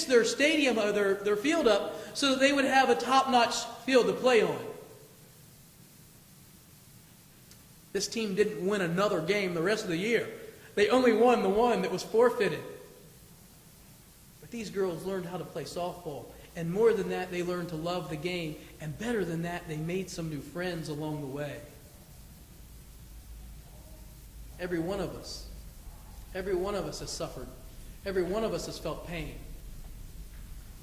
fixed their stadium or their field up so that they would have a top-notch field to play on. This team didn't win another game the rest of the year. They only won the one that was forfeited. But these girls learned how to play softball. And more than that, they learned to love the game. And better than that, they made some new friends along the way. Every one of us has suffered. Every one of us has felt pain.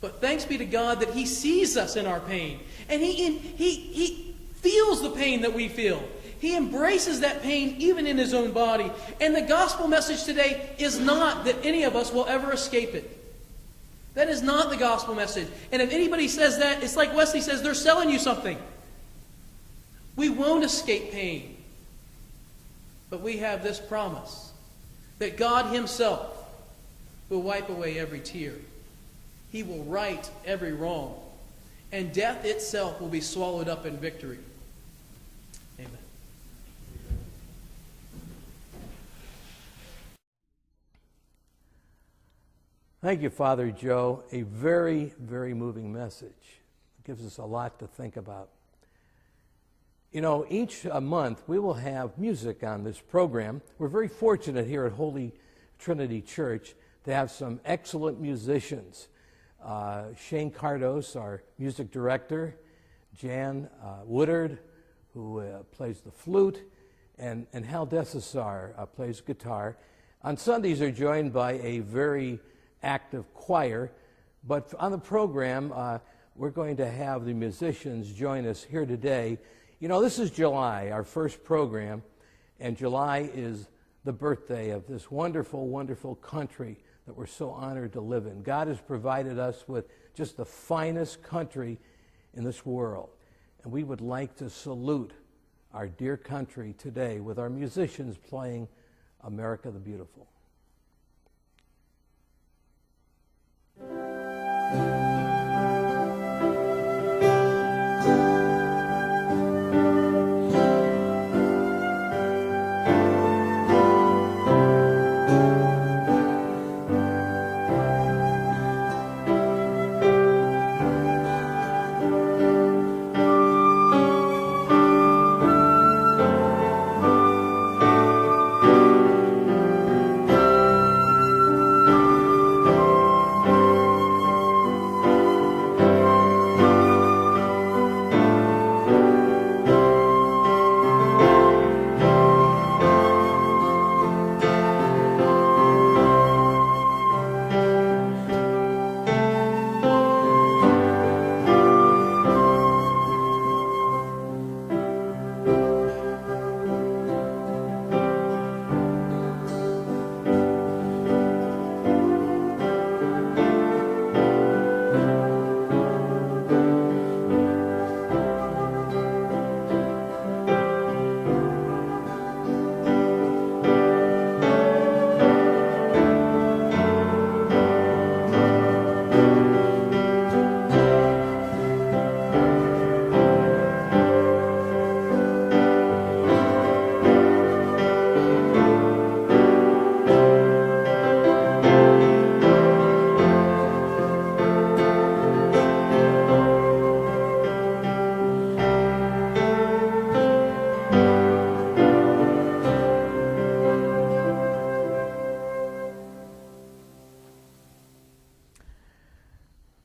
But thanks be to God that He sees us in our pain. And He feels the pain that we feel. He embraces that pain even in His own body. And the gospel message today is not that any of us will ever escape it. That is not the gospel message. And if anybody says that, it's like Wesley says, they're selling you something. We won't escape pain. But we have this promise that God Himself will wipe away every tear. He will right every wrong. And death itself will be swallowed up in victory. Amen. Thank you, Father Joe. A very, very moving message. It gives us a lot to think about. You know, each month we will have music on this program. We're very fortunate here at Holy Trinity Church to have some excellent musicians. Shane Cardos, our music director, Jan Woodard, who plays the flute, and Hal Desasar plays guitar. On Sundays they're joined by a very active choir, but on the program we're going to have the musicians join us here today. You know, this is July, our first program, and July is the birthday of this wonderful, wonderful country that we're so honored to live in. God has provided us with just the finest country in this world, and we would like to salute our dear country today with our musicians playing America the Beautiful.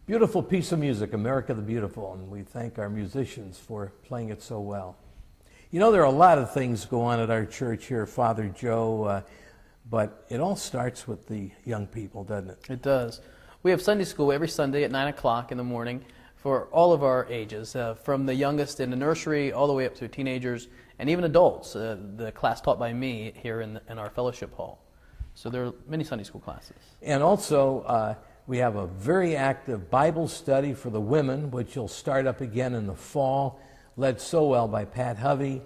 Beautiful piece of music, America the Beautiful, and we thank our musicians for playing it so well. You know, there are a lot of things go on at our church here, Father Joe, but it all starts with the young people, doesn't it? It does. We have Sunday school every Sunday at 9 o'clock in the morning for all of our ages, from the youngest in the nursery all the way up to teenagers and even adults, the class taught by me here in our fellowship hall. So there are many Sunday school classes. And also, we have a very active Bible study for the women, which will start up again in the fall, led so well by Pat Hovey.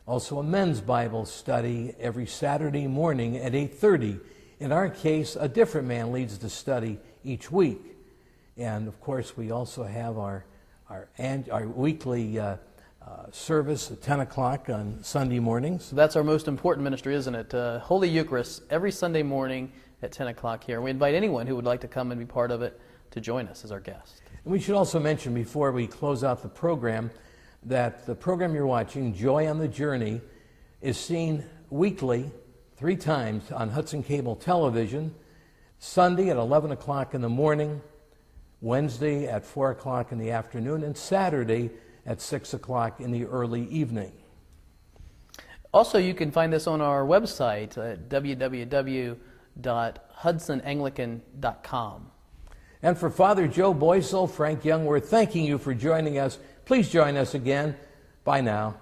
Also a men's Bible study every Saturday morning at 8:30. In our case, a different man leads the study each week. And of course, we also have our weekly service at 10 o'clock on Sunday mornings. So that's our most important ministry, isn't it? Holy Eucharist every Sunday morning at 10 o'clock here. We invite anyone who would like to come and be part of it to join us as our guest. And we should also mention before we close out the program that the program you're watching, Joy on the Journey, is seen weekly 3 times on Hudson Cable Television, Sunday at 11 o'clock in the morning, Wednesday at 4 o'clock in the afternoon, and Saturday at 6 o'clock in the early evening. Also, you can find this on our website at www.hudsonanglican.com. And for Father Joe Boysel, Frank Young, we're thanking you for joining us. Please join us again. Bye now.